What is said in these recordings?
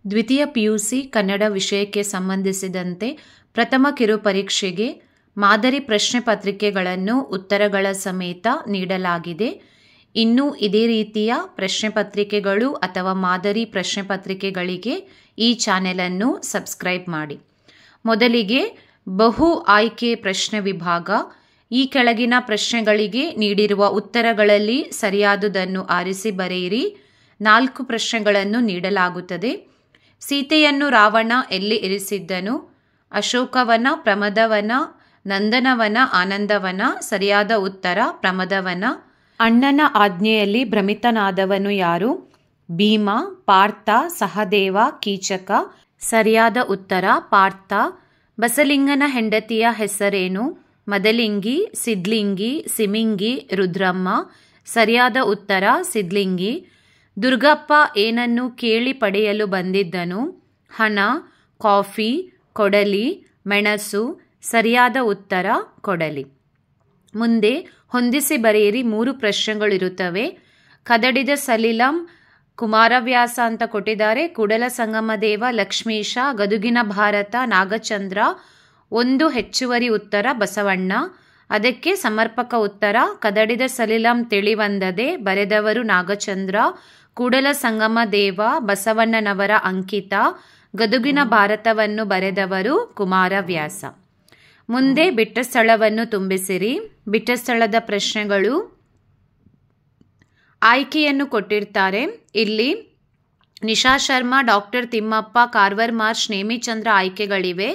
ದ್ವಿತೀಯ ಪಿಯುಸಿ ಕನ್ನಡ ವಿಷಯಕ್ಕೆ ಸಂಬಂಧಿಸಿದಂತೆ ಪ್ರಥಮ ಕಿರು ಪರೀಕ್ಷೆಗೆ ಮಾದರಿ ಪ್ರಶ್ನೆ ಪತ್ರಿಕೆಗಳನ್ನು ಉತ್ತರಗಳ ಸಮೇತ ನೀಡಲಾಗಿದೆ. ಇನ್ನು ಇದೇ ರೀತಿಯ ಪ್ರಶ್ನೆ ಪತ್ರಿಕೆಗಳು ಅಥವಾ ಮಾದರಿ ಪ್ರಶ್ನೆ ಪತ್ರಿಕೆಗಳಿಗೆ ಈ ಚಾನೆಲನ್ನು ಸಬ್ಸ್ಕ್ರೈಬ್ ಮಾಡಿ. ಮೊದಲಿಗೆ ಬಹು ಆಯ್ಕೆ ಪ್ರಶ್ನೆ ವಿಭಾಗ. ಈ ಕೆಳಗಿನ ಪ್ರಶ್ನೆಗಳಿಗೆ ನೀಡಿರುವ ಉತ್ತರಗಳಲ್ಲಿ ಸರಿಯಾದುದನ್ನು ಆರಿಸಿ ಬರೆಯಿರಿ. 4 ಪ್ರಶ್ನೆಗಳನ್ನು ನೀಡಲಾಗುತ್ತದೆ. ಸೀತೆಯನ್ನು ರಾವಣ ಎಲ್ಲಿ ಇರಿಸಿದ್ದನು? ಅಶೋಕವನ, ಪ್ರಮದವನ, ನಂದನವನ, ಆನಂದವನ. ಸರಿಯಾದ ಉತ್ತರ ಪ್ರಮದವನ. ಅಣ್ಣನ ಆಜ್ಞೆಯಲ್ಲಿ ಭ್ರಮಿತನಾದವನು ಯಾರು? ಭೀಮ, ಪಾರ್ಥ, ಸಹದೇವ, ಕೀಚಕ. ಸರಿಯಾದ ಉತ್ತರ ಪಾರ್ಥ. ಬಸಲಿಂಗನ ಹೆಂಡತಿಯ ಹೆಸರೇನು? ಮದಲಿಂಗಿ, ಸಿದ್ಲಿಂಗಿ, ಸಿಮಿಂಗಿ, ರುದ್ರಮ್ಮ. ಸರಿಯಾದ ಉತ್ತರ ಸಿದ್ಲಿಂಗಿ. ದುರ್ಗಪ್ಪ ಏನನ್ನು ಕೇಳಿ ಪಡೆಯಲು ಬಂದಿದ್ದನು? ಹಣ, ಕಾಫಿ, ಕೊಡಲಿ, ಮೆಣಸು. ಸರಿಯಾದ ಉತ್ತರ ಕೊಡಲಿ. ಮುಂದೆ ಹೊಂದಿಸಿ ಬರೆಯಿರಿ. 3 ಪ್ರಶ್ನೆಗಳಿರುತ್ತವೆ. ಕದಡಿದ ಸಲಿಲಂ ಕುಮಾರವ್ಯಾಸ ಅಂತ ಕೊಟ್ಟಿದ್ದಾರೆ. ಕೂಡಲ ಸಂಗಮ ದೇವ, ಲಕ್ಷ್ಮೀಶ, ಗದುಗಿನ ಭಾರತ, ನಾಗಚಂದ್ರ. 1 ಹೆಚ್ಚುವರಿ ಉತ್ತರ ಬಸವಣ್ಣ. ಅದಕ್ಕೆ ಸಮರ್ಪಕ ಉತ್ತರ ಕದಡಿದ ಸಲಿಲಂ ತಿಳಿವಂದದೆ. ಬರೆದವರು ನಾಗಚಂದ್ರ. ಕೂಡಲ ಸಂಗಮ ದೇವ ಬಸವಣ್ಣನವರ ಅಂಕಿತ. ಗದುಗಿನ ಭಾರತವನ್ನು ಬರೆದವರು ಕುಮಾರವ್ಯಾಸ. ಮುಂದೆ ಬಿಟ್ಟ ಸ್ಥಳವನ್ನು ತುಂಬಿಸಿರಿ. ಬಿಟ್ಟ ಸ್ಥಳದ ಪ್ರಶ್ನೆಗಳು ಆಯ್ಕೆಯನ್ನು ಕೊಟ್ಟಿರ್ತಾರೆ. ಇಲ್ಲಿ ನಿಶಾ ಶರ್ಮಾ, ಡಾಕ್ಟರ್ ತಿಮ್ಮಪ್ಪ, ಕಾರ್ವರ್ ಮಾರ್ಚ್, ನೇಮಿಚಂದ್ರ ಆಯ್ಕೆಗಳಿವೆ.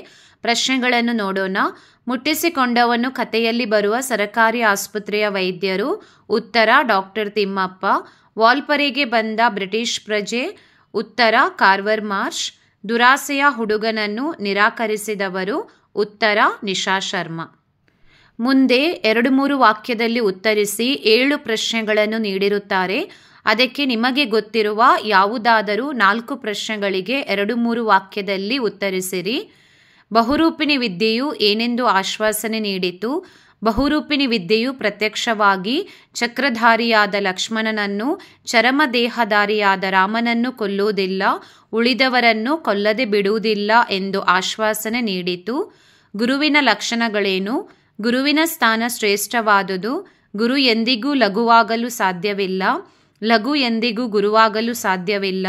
ಪ್ರಶ್ನೆಗಳನ್ನು ನೋಡೋಣ. ಮುಟ್ಟಿಸಿಕೊಂಡವನು ಕಥೆಯಲ್ಲಿ ಬರುವ ಸರಕಾರಿ ಆಸ್ಪತ್ರೆಯ ವೈದ್ಯರು. ಉತ್ತರ ಡಾಕ್ಟರ್ ತಿಮ್ಮಪ್ಪ. ವಾಲ್ಪರೆಗೆ ಬಂದ ಬ್ರಿಟಿಷ್ ಪ್ರಜೆ. ಉತ್ತರ ಕಾರ್ವರ್ ಮಾರ್ಚ್. ದುರಾಸೆಯ ಹುಡುಗನನ್ನು ನಿರಾಕರಿಸಿದವರು. ಉತ್ತರ ನಿಶಾ ಶರ್ಮಾ. ಮುಂದೆ 2-3 ವಾಕ್ಯದಲ್ಲಿ ಉತ್ತರಿಸಿ. 7 ಪ್ರಶ್ನೆಗಳನ್ನು ನೀಡಿರುತ್ತಾರೆ. ಅದಕ್ಕೆ ನಿಮಗೆ ಗೊತ್ತಿರುವ ಯಾವುದಾದರೂ 4 ಪ್ರಶ್ನೆಗಳಿಗೆ 2-3 ವಾಕ್ಯದಲ್ಲಿ ಉತ್ತರಿಸಿರಿ. ಬಹುರೂಪಿಣಿ ವಿದ್ಯೆಯು ಏನೆಂದು ಆಶ್ವಾಸನೆ ನೀಡಿತು? ಬಹುರೂಪಿಣಿ ವಿದ್ಯೆಯು ಪ್ರತ್ಯಕ್ಷವಾಗಿ ಚಕ್ರಧಾರಿಯಾದ ಲಕ್ಷ್ಮಣನನ್ನು, ಚರಮದೇಹಧಾರಿಯಾದ ರಾಮನನ್ನು ಕೊಲ್ಲುವುದಿಲ್ಲ, ಉಳಿದವರನ್ನು ಕೊಲ್ಲದೆ ಬಿಡುವುದಿಲ್ಲ ಎಂದು ಆಶ್ವಾಸನೆ ನೀಡಿತು. ಗುರುವಿನ ಲಕ್ಷಣಗಳೇನು? ಗುರುವಿನ ಸ್ಥಾನ ಶ್ರೇಷ್ಠವಾದುದು. ಗುರು ಎಂದಿಗೂ ಲಘುವಾಗಲು ಸಾಧ್ಯವಿಲ್ಲ. ಲಘು ಎಂದಿಗೂ ಗುರುವಾಗಲು ಸಾಧ್ಯವಿಲ್ಲ.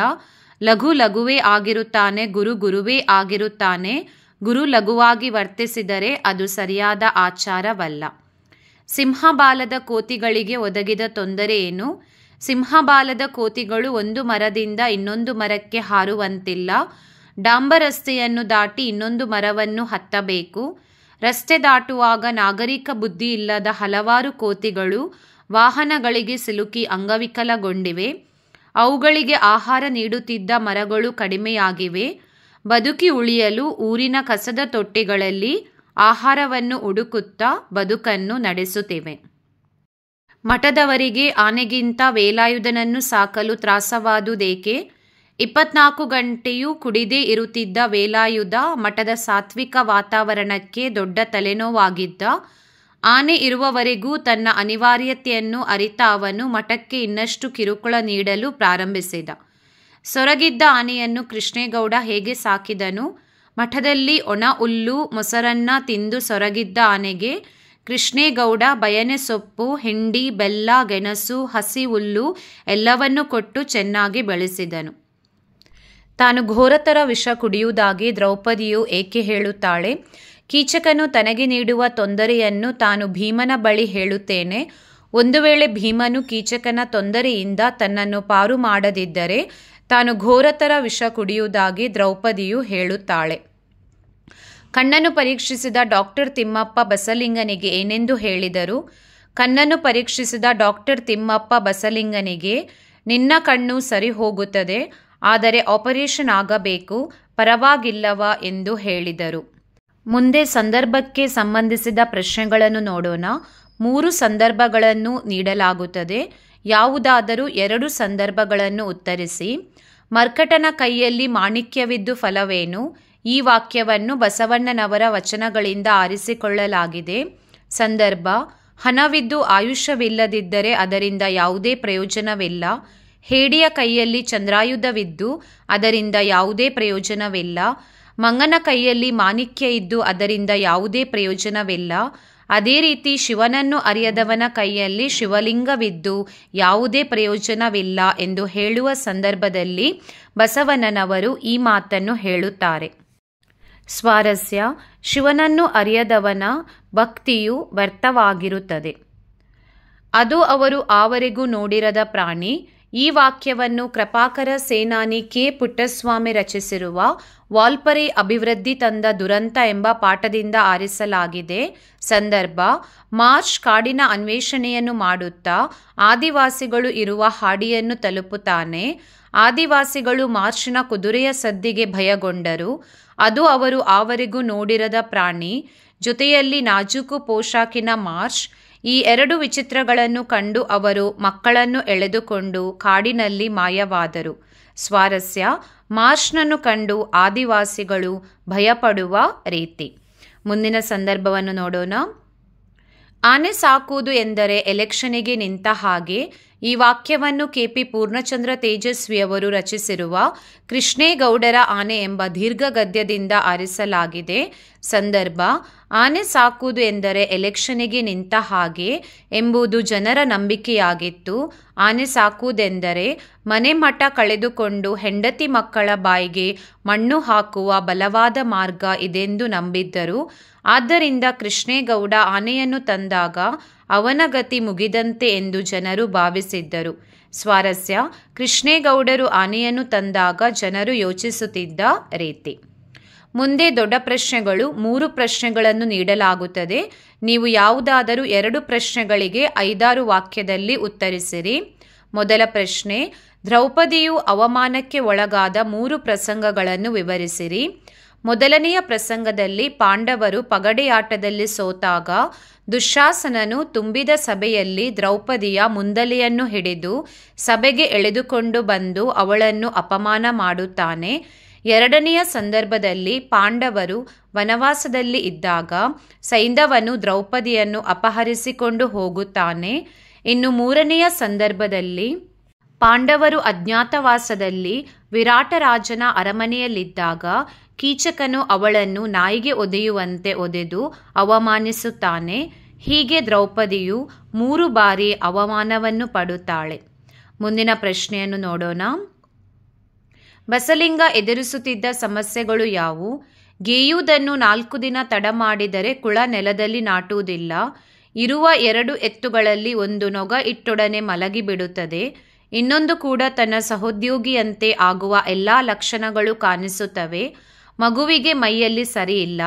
ಲಘು ಲಘುವೇ ಆಗಿರುತ್ತಾನೆ. ಗುರು ಗುರುವೇ ಆಗಿರುತ್ತಾನೆ. ಗುರು ಲಘುವಾಗಿ ವರ್ತಿಸಿದರೆ ಅದು ಸರಿಯಾದ ಆಚಾರವಲ್ಲ. ಸಿಂಹಬಾಲದ ಕೋತಿಗಳಿಗೆ ಒದಗಿದ ತೊಂದರೆ ಏನು? ಸಿಂಹಬಾಲದ ಕೋತಿಗಳು ಒಂದು ಮರದಿಂದ ಇನ್ನೊಂದು ಮರಕ್ಕೆ ಹಾರುವಂತಿಲ್ಲ. ಡಾಂಬರ್ ರಸ್ತೆಯನ್ನು ದಾಟಿ ಇನ್ನೊಂದು ಮರವನ್ನು ಹತ್ತಬೇಕು. ರಸ್ತೆ ದಾಟುವಾಗ ನಾಗರಿಕ ಬುದ್ಧಿ ಇಲ್ಲದ ಹಲವಾರು ಕೋತಿಗಳು ವಾಹನಗಳಿಗೆ ಸಿಲುಕಿ ಅಂಗವಿಕಲಗೊಂಡಿವೆ. ಅವುಗಳಿಗೆ ಆಹಾರ ನೀಡುತ್ತಿದ್ದ ಮರಗಳು ಕಡಿಮೆಯಾಗಿವೆ. ಬದುಕಿ ಉಳಿಯಲು ಊರಿನ ಕಸದ ತೊಟ್ಟಿಗಳಲ್ಲಿ ಆಹಾರವನ್ನು ಹುಡುಕುತ್ತಾ ಬದುಕನ್ನು ನಡೆಸುತ್ತಿವೆ. ಮಠದವರಿಗೆ ಆನೆಗಿಂತ ವೇಲಾಯುಧನನ್ನು ಸಾಕಲು ತ್ರಾಸವಾದುದೇಕೆ? 24 ಗಂಟೆಯೂ ಕುಡಿದೇ ಇರುತ್ತಿದ್ದ ವೇಲಾಯುಧ ಮಠದ ಸಾತ್ವಿಕ ವಾತಾವರಣಕ್ಕೆ ದೊಡ್ಡ ತಲೆನೋವಾಗಿದ್ದ. ಆನೆ ಇರುವವರೆಗೂ ತನ್ನ ಅನಿವಾರ್ಯತೆಯನ್ನು ಅರಿತ ಅವನು ಮಠಕ್ಕೆ ಇನ್ನಷ್ಟು ಕಿರುಕುಳ ನೀಡಲು ಪ್ರಾರಂಭಿಸಿದ. ಸೊರಗಿದ್ದ ಆನೆಯನ್ನು ಕೃಷ್ಣೇಗೌಡ ಹೇಗೆ ಸಾಕಿದನು? ಮಠದಲ್ಲಿ ಒಣ ಹುಲ್ಲು, ಮೊಸರನ್ನ ತಿಂದು ಸೊರಗಿದ್ದ ಆನೆಗೆ ಕೃಷ್ಣೇಗೌಡ ಬಯನೆ ಸೊಪ್ಪು, ಹಿಂಡಿ, ಬೆಲ್ಲ, ಗೆಣಸು, ಹಸಿ ಹುಲ್ಲು ಎಲ್ಲವನ್ನೂ ಕೊಟ್ಟು ಚೆನ್ನಾಗಿ ಬೆಳೆಸಿದನು. ತಾನು ಘೋರತರ ವಿಷ ಕುಡಿಯುವುದಾಗಿ ದ್ರೌಪದಿಯು ಏಕೆ ಹೇಳುತ್ತಾಳೆ? ಕೀಚಕನು ತನಗೆ ನೀಡುವ ತೊಂದರೆಯನ್ನು ತಾನು ಭೀಮನ ಬಳಿ ಹೇಳುತ್ತೇನೆ. ಒಂದು ವೇಳೆ ಭೀಮನು ಕೀಚಕನ ತೊಂದರೆಯಿಂದ ತನ್ನನ್ನು ಪಾರು ಮಾಡದಿದ್ದರೆ ತಾನು ಘೋರತರ ವಿಷ ಕುಡಿಯುವುದಾಗಿ ದ್ರೌಪದಿಯು ಹೇಳುತ್ತಾಳೆ. ಕಣ್ಣನ್ನು ಪರೀಕ್ಷಿಸಿದ ಡಾಕ್ಟರ್ ತಿಮ್ಮಪ್ಪ ಬಸಲಿಂಗನಿಗೆ ಏನೆಂದು ಹೇಳಿದರು? ಕಣ್ಣನ್ನು ಪರೀಕ್ಷಿಸಿದ ಡಾಕ್ಟರ್ ತಿಮ್ಮಪ್ಪ ಬಸಲಿಂಗನಿಗೆ, ನಿನ್ನ ಕಣ್ಣು ಸರಿ ಹೋಗುತ್ತದೆ, ಆದರೆ ಆಪರೇಷನ್ ಆಗಬೇಕು, ಪರವಾಗಿಲ್ಲವಾ ಎಂದು ಹೇಳಿದರು. ಮುಂದೆ ಸಂದರ್ಭಕ್ಕೆ ಸಂಬಂಧಿಸಿದ ಪ್ರಶ್ನೆಗಳನ್ನು ನೋಡೋಣ. 3 ಸಂದರ್ಭಗಳನ್ನು ನೀಡಲಾಗುತ್ತದೆ. ಯಾವುದಾದರೂ 2 ಸಂದರ್ಭಗಳನ್ನು ಉತ್ತರಿಸಿ. ಮರ್ಕಟನ ಕೈಯಲ್ಲಿ ಮಾಣಿಕ್ಯವಿದ್ದು ಫಲವೇನು? ಈ ವಾಕ್ಯವನ್ನು ಬಸವಣ್ಣನವರ ವಚನಗಳಿಂದ ಆರಿಸಿಕೊಳ್ಳಲಾಗಿದೆ. ಸಂದರ್ಭ: ಹಣವಿದ್ದು ಆಯುಷ್ಯವಿಲ್ಲದಿದ್ದರೆ ಅದರಿಂದ ಯಾವುದೇ ಪ್ರಯೋಜನವಿಲ್ಲ. ಹೇಡಿಯ ಕೈಯಲ್ಲಿ ಚಂದ್ರಾಯುಧವಿದ್ದು ಅದರಿಂದ ಯಾವುದೇ ಪ್ರಯೋಜನವಿಲ್ಲ. ಮಂಗನ ಕೈಯಲ್ಲಿ ಮಾಣಿಕ್ಯ ಇದ್ದು ಅದರಿಂದ ಯಾವುದೇ ಪ್ರಯೋಜನವಿಲ್ಲ. ಅದೇ ರೀತಿ ಶಿವನನ್ನು ಅರಿಯದವನ ಕೈಯಲ್ಲಿ ಶಿವಲಿಂಗವಿದ್ದು ಯಾವುದೇ ಪ್ರಯೋಜನವಿಲ್ಲ ಎಂದು ಹೇಳುವ ಸಂದರ್ಭದಲ್ಲಿ ಬಸವಣ್ಣನವರು ಈ ಮಾತನ್ನು ಹೇಳುತ್ತಾರೆ. ಸ್ವಾರಸ್ಯ: ಶಿವನನ್ನು ಅರಿಯದವನ ಭಕ್ತಿಯು ವ್ಯರ್ಥವಾಗಿರುತ್ತದೆ. ಅದು ಅವರು ಆವರೆಗೂ ನೋಡಿರದ ಪ್ರಾಣಿ. ಈ ವಾಕ್ಯವನ್ನು ಕೃಪಾಕರ ಸೇನಾನಿ ಕೆ. ಪುಟ್ಟಸ್ವಾಮಿ ರಚಿಸಿರುವ ವಾಲ್ಪರಿ ಅಭಿವೃದ್ಧಿ ತಂದ ದುರಂತ ಎಂಬ ಪಾಠದಿಂದ ಆರಿಸಲಾಗಿದೆ. ಸಂದರ್ಭ: ಮಾರ್ಷ್ ಕಾಡಿನ ಅನ್ವೇಷಣೆಯನ್ನು ಮಾಡುತ್ತಾ ಆದಿವಾಸಿಗಳು ಇರುವ ಹಾಡಿಯನ್ನು ತಲುಪುತ್ತಾನೆ. ಆದಿವಾಸಿಗಳು ಮಾರ್ಷ್ನ ಕುದುರೆಯ ಸದ್ದಿಗೆ ಭಯಗೊಂಡರು. ಅದು ಅವರು ಆವರೆಗೂ ನೋಡಿರದ ಪ್ರಾಣಿ. ಜೊತೆಯಲ್ಲಿ ನಾಜೂಕು ಪೋಷಾಕಿನ ಮಾರ್ಷ್. ಈ ಎರಡು ವಿಚಿತ್ರಗಳನ್ನು ಕಂಡು ಅವರು ಮಕ್ಕಳನ್ನು ಎಳೆದುಕೊಂಡು ಕಾಡಿನಲ್ಲಿ ಮಾಯವಾದರು. ಸ್ವಾರಸ್ಯ: ಮಾರ್ಷ್ನನ್ನು ಕಂಡು ಆದಿವಾಸಿಗಳು ಭಯಪಡುವ ರೀತಿ. ಮುಂದಿನ ಸಂದರ್ಭವನ್ನು ನೋಡೋಣ. ಆನೆ ಸಾಕುವುದು ಎಂದರೆ ಎಲೆಕ್ಷನ್ನಿಗೆ ನಿಂತ ಹಾಗೆ. ಈ ವಾಕ್ಯವನ್ನು ಕೆ.ಪಿ. ಪೂರ್ಣಚಂದ್ರ ತೇಜಸ್ವಿಯವರು ರಚಿಸಿರುವ ಕೃಷ್ಣೇಗೌಡರ ಆನೆ ಎಂಬ ದೀರ್ಘ ಗದ್ಯದಿಂದ ಆರಿಸಲಾಗಿದೆ. ಸಂದರ್ಭ: ಆನೆ ಸಾಕುವುದು ಎಂದರೆ ಎಲೆಕ್ಷನ್ನಿಗೆ ನಿಂತ ಹಾಗೆ ಎಂಬುದು ಜನರ ನಂಬಿಕೆಯಾಗಿತ್ತು. ಆನೆ ಸಾಕುವುದೆಂದರೆ ಮನೆ ಮಠ ಕಳೆದುಕೊಂಡು ಹೆಂಡತಿ ಮಕ್ಕಳ ಬಾಯಿಗೆ ಮಣ್ಣು ಹಾಕುವ ಬಲವಾದ ಮಾರ್ಗ ಇದೆಂದು ನಂಬಿದ್ದರು. ಆದ್ದರಿಂದ ಕೃಷ್ಣೇಗೌಡ ಆನೆಯನ್ನು ತಂದಾಗ ಅವನ ಗತಿ ಮುಗಿದಂತೆ ಎಂದು ಜನರು ಭಾವಿಸಿದ್ದರು. ಸ್ವಾರಸ್ಯ: ಕೃಷ್ಣೇಗೌಡರು ಆನೆಯನ್ನು ತಂದಾಗ ಜನರು ಯೋಚಿಸುತ್ತಿದ್ದ ರೀತಿ. ಮುಂದೆ ದೊಡ್ಡ ಪ್ರಶ್ನೆಗಳು. 3 ಪ್ರಶ್ನೆಗಳನ್ನು ನೀಡಲಾಗುತ್ತದೆ. ನೀವು ಯಾವುದಾದರೂ 2 ಪ್ರಶ್ನೆಗಳಿಗೆ 5-6 ವಾಕ್ಯದಲ್ಲಿ ಉತ್ತರಿಸಿರಿ. ಮೊದಲ ಪ್ರಶ್ನೆ: ದ್ರೌಪದಿಯು ಅವಮಾನಕ್ಕೆ ಒಳಗಾದ 3 ಪ್ರಸಂಗಗಳನ್ನು ವಿವರಿಸಿರಿ. ಮೊದಲನೆಯ ಪ್ರಸಂಗದಲ್ಲಿ ಪಾಂಡವರು ಪಗಡೆಯಾಟದಲ್ಲಿ ಸೋತಾಗ ದುಶ್ಯಾಸನನು ತುಂಬಿದ ಸಭೆಯಲ್ಲಿ ದ್ರೌಪದಿಯ ಮುಂದಲೆಯನ್ನು ಹಿಡಿದು ಸಭೆಗೆ ಎಳೆದುಕೊಂಡು ಬಂದು ಅವಳನ್ನು ಅಪಮಾನ ಮಾಡುತ್ತಾನೆ. ಎರಡನೆಯ ಸಂದರ್ಭದಲ್ಲಿ ಪಾಂಡವರು ವನವಾಸದಲ್ಲಿ ಇದ್ದಾಗ ಸೈಂಧವನು ದ್ರೌಪದಿಯನ್ನು ಅಪಹರಿಸಿಕೊಂಡು ಹೋಗುತ್ತಾನೆ. ಇನ್ನು ಮೂರನೆಯ ಸಂದರ್ಭದಲ್ಲಿ ಪಾಂಡವರು ಅಜ್ಞಾತವಾಸದಲ್ಲಿ ವಿರಾಟರಾಜನ ಅರಮನೆಯಲ್ಲಿದ್ದಾಗ ಕೀಚಕನು ಅವಳನ್ನು ನಾಯಿಗೆ ಒದೆಯುವಂತೆ ಒದೆದು ಅವಮಾನಿಸುತ್ತಾನೆ. ಹೀಗೆ ದ್ರೌಪದಿಯು 3 ಬಾರಿ ಅವಮಾನವನ್ನು ಪಡುತ್ತಾಳೆ. ಮುಂದಿನ ಪ್ರಶ್ನೆಯನ್ನು ನೋಡೋಣ. ಬಸಲಿಂಗ ಎದುರಿಸುತ್ತಿದ್ದ ಸಮಸ್ಯೆಗಳು ಯಾವುವು? ಗೇಯುವುದನ್ನು 4 ದಿನ ತಡ ಮಾಡಿದರೆ ಕುಳ ನೆಲದಲ್ಲಿ ನಾಟುವುದಿಲ್ಲ. ಇರುವ 2 ಎತ್ತುಗಳಲ್ಲಿ ಒಂದು ನೊಗ ಇಟ್ಟೊಡನೆ ಮಲಗಿಬಿಡುತ್ತದೆ. ಇನ್ನೊಂದು ಕೂಡ ತನ್ನ ಸಹೋದ್ಯೋಗಿಯಂತೆ ಆಗುವ ಎಲ್ಲ ಲಕ್ಷಣಗಳು ಕಾಣಿಸುತ್ತವೆ. ಮಗುವಿಗೆ ಮೈಯಲ್ಲಿ ಸರಿಯಿಲ್ಲ.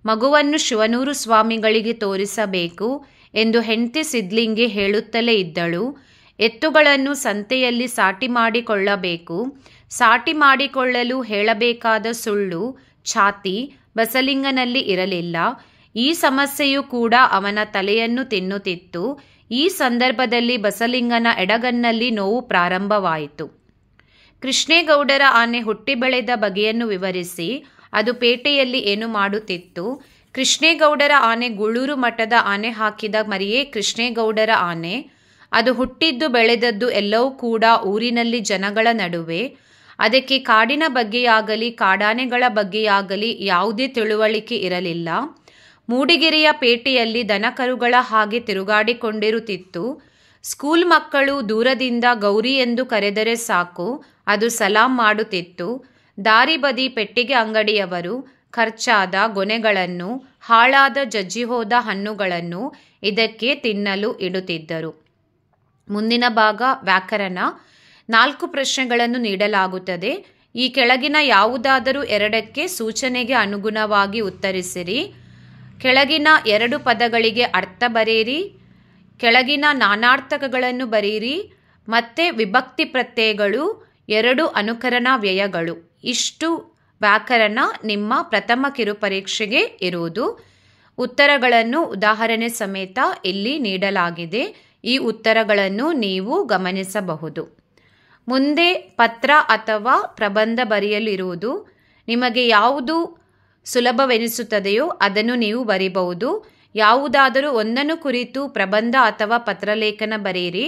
ಮಗುವನ್ನು ಶಿವನೂರು ಸ್ವಾಮಿಗಳಿಗೆ ತೋರಿಸಬೇಕು ಎಂದು ಹೆಂಡತಿ ಸಿದ್ಲಿಂಗೆ ಹೇಳುತ್ತಲೇ ಇದ್ದಳು. ಎತ್ತುಗಳನ್ನು ಸಂತೆಯಲ್ಲಿ ಸಾಟಿ ಮಾಡಿಕೊಳ್ಳಬೇಕು. ಸಾಟಿ ಮಾಡಿಕೊಳ್ಳಲು ಹೇಳಬೇಕಾದ ಸುಳ್ಳು ಛಾತಿ ಬಸಲಿಂಗನಲ್ಲಿ ಇರಲಿಲ್ಲ. ಈ ಸಮಸ್ಯೆಯು ಕೂಡ ಅವನ ತಲೆಯನ್ನು ತಿನ್ನುತ್ತಿತ್ತು. ಈ ಸಂದರ್ಭದಲ್ಲಿ ಬಸಲಿಂಗನ ಎಡಗನ್ನಲ್ಲಿ ನೋವು ಪ್ರಾರಂಭವಾಯಿತು. ಕೃಷ್ಣೇಗೌಡರ ಆನೆ ಹುಟ್ಟಿ ಬೆಳೆದ ಬಗೆಯನ್ನು ವಿವರಿಸಿ. ಅದು ಪೇಟೆಯಲ್ಲಿ ಏನು ಮಾಡುತ್ತಿತ್ತು? ಕೃಷ್ಣೇಗೌಡರ ಆನೆ ಗೂಳೂರು ಮಠದ ಆನೆ ಹಾಕಿದ ಮರಿಯೇ ಕೃಷ್ಣೇಗೌಡರ ಆನೆ. ಅದು ಹುಟ್ಟಿದ್ದು ಬೆಳೆದದ್ದು ಎಲ್ಲವೂ ಕೂಡ ಊರಿನಲ್ಲಿ ಜನಗಳ ನಡುವೆ. ಅದಕ್ಕೆ ಕಾಡಿನ ಬಗ್ಗೆಯಾಗಲಿ ಕಾಡಾನೆಗಳ ಬಗ್ಗೆಯಾಗಲಿ ಯಾವುದೇ ತಿಳುವಳಿಕೆ ಇರಲಿಲ್ಲ. ಮೂಡಿಗೆರೆಯ ಪೇಟೆಯಲ್ಲಿ ದನಕರುಗಳ ಹಾಗೆ ತಿರುಗಾಡಿಕೊಂಡಿರುತ್ತಿತ್ತು. ಸ್ಕೂಲ್ ಮಕ್ಕಳು ದೂರದಿಂದ ಗೌರಿ ಎಂದು ಕರೆದರೆ ಸಾಕು, ಅದು ಸಲಾಂ ಮಾಡುತ್ತಿತ್ತು. ದಾರಿ ಬದಿ ಪೆಟ್ಟಿಗೆ ಅಂಗಡಿಯವರು ಖರ್ಚಾದ ಗೊನೆಗಳನ್ನು ಹಾಳಾದ ಜಜ್ಜಿಹೋದ ಹಣ್ಣುಗಳನ್ನು ಇದಕ್ಕೆ ತಿನ್ನಲು ಇಡುತ್ತಿದ್ದರು. ಮುಂದಿನ ಭಾಗ ವ್ಯಾಕರಣ. 4 ಪ್ರಶ್ನೆಗಳನ್ನು ನೀಡಲಾಗುತ್ತದೆ. ಈ ಕೆಳಗಿನ ಯಾವುದಾದರೂ 2ಕ್ಕೆ ಸೂಚನೆಗೆ ಅನುಗುಣವಾಗಿ ಉತ್ತರಿಸಿರಿ. ಕೆಳಗಿನ 2 ಪದಗಳಿಗೆ ಅರ್ಥ ಬರೆಯಿರಿ. ಕೆಳಗಿನ ನಾನಾರ್ಥಕಗಳನ್ನು ಬರೆಯಿರಿ. ಮತ್ತೆ ವಿಭಕ್ತಿ ಪ್ರತ್ಯಯಗಳು, 2 ಅನುಕರಣ ವ್ಯಯಗಳು. ಇಷ್ಟು ವ್ಯಾಕರಣ ನಿಮ್ಮ ಪ್ರಥಮ ಕಿರುಪರೀಕ್ಷೆಗೆ ಇರುವುದು. ಉತ್ತರಗಳನ್ನು ಉದಾಹರಣೆ ಸಮೇತ ಇಲ್ಲಿ ನೀಡಲಾಗಿದೆ. ಈ ಉತ್ತರಗಳನ್ನು ನೀವು ಗಮನಿಸಬಹುದು. ಮುಂದೆ ಪತ್ರ ಅಥವಾ ಪ್ರಬಂಧ ಬರೆಯಲಿರುವುದು. ನಿಮಗೆ ಯಾವುದು ಸುಲಭವೆನಿಸುತ್ತದೆಯೋ ಅದನ್ನು ನೀವು ಬರೀಬಹುದು. ಯಾವುದಾದರೂ ಒಂದನ್ನು ಕುರಿತು ಪ್ರಬಂಧ ಅಥವಾ ಪತ್ರಲೇಖನ ಬರೆಯಿರಿ.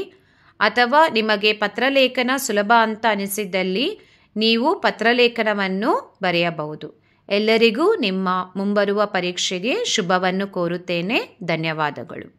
ಅಥವಾ ನಿಮಗೆ ಪತ್ರಲೇಖನ ಸುಲಭ ಅಂತ ಅನಿಸಿದ್ದಲ್ಲಿ ನೀವು ಪತ್ರಲೇಖನವನ್ನು ಬರೆಯಬಹುದು. ಎಲ್ಲರಿಗೂ ನಿಮ್ಮ ಮುಂಬರುವ ಪರೀಕ್ಷೆಗೆ ಶುಭವನ್ನು ಕೋರುತ್ತೇನೆ. ಧನ್ಯವಾದಗಳು.